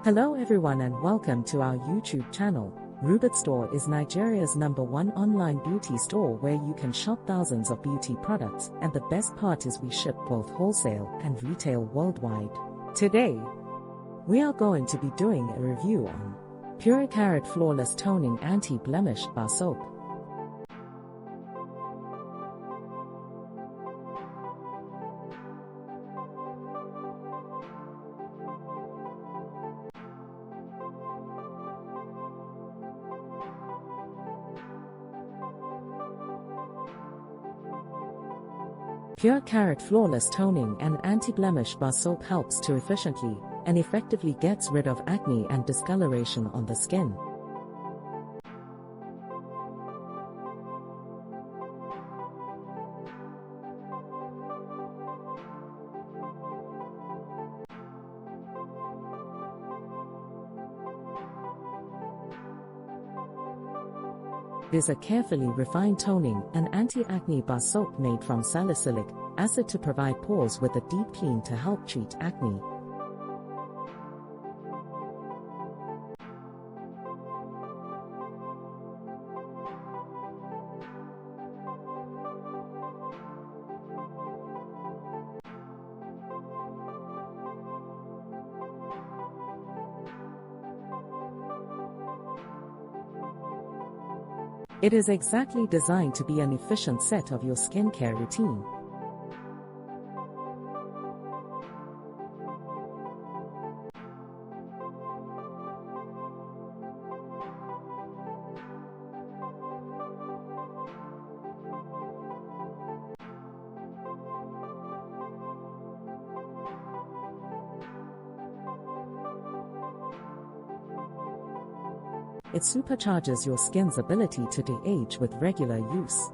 Hello everyone and welcome to our YouTube channel. Rubit Store is Nigeria's #1 online beauty store where you can shop thousands of beauty products, and the best part is we ship both wholesale and retail worldwide. Today, we are going to be doing a review on Purecarrot Flawless Toning Anti-Blemish Bar Soap. Purecarrot Flawless Toning and Anti-Blemish Bar Soap helps to efficiently and effectively gets rid of acne and discoloration on the skin. It is a carefully refined toning and anti-acne bar soap made from salicylic acid to provide pores with a deep clean to help treat acne. It is exactly designed to be an efficient set of your skincare routine. It supercharges your skin's ability to de-age with regular use.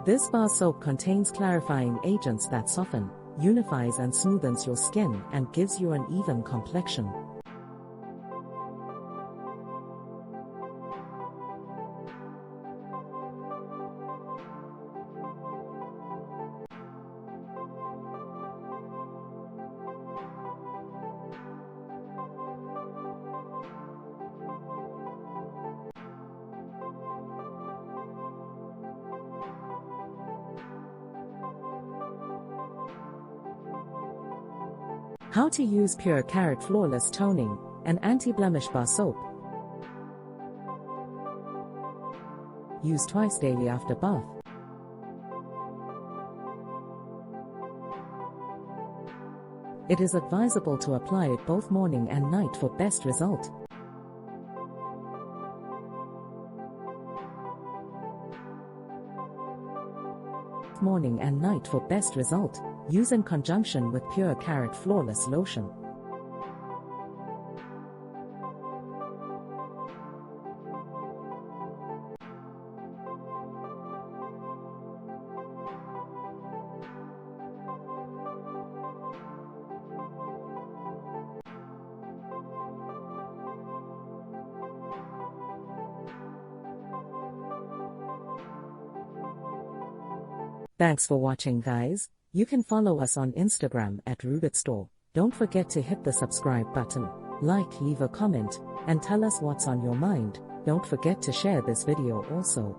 This bar soap contains clarifying agents that soften, unifies and smoothens your skin and gives you an even complexion. How to use Purecarrot Flawless Toning and Anti-Blemish Bar Soap. Use twice daily after bath. It is advisable to apply it both morning and night for best result. Morning and night for best result. Use in conjunction with Purecarrot Flawless Lotion. Thanks for watching, guys. You can follow us on Instagram at Rubit Store. Don't forget to hit the subscribe button, like, leave a comment, and tell us what's on your mind. Don't forget to share this video also.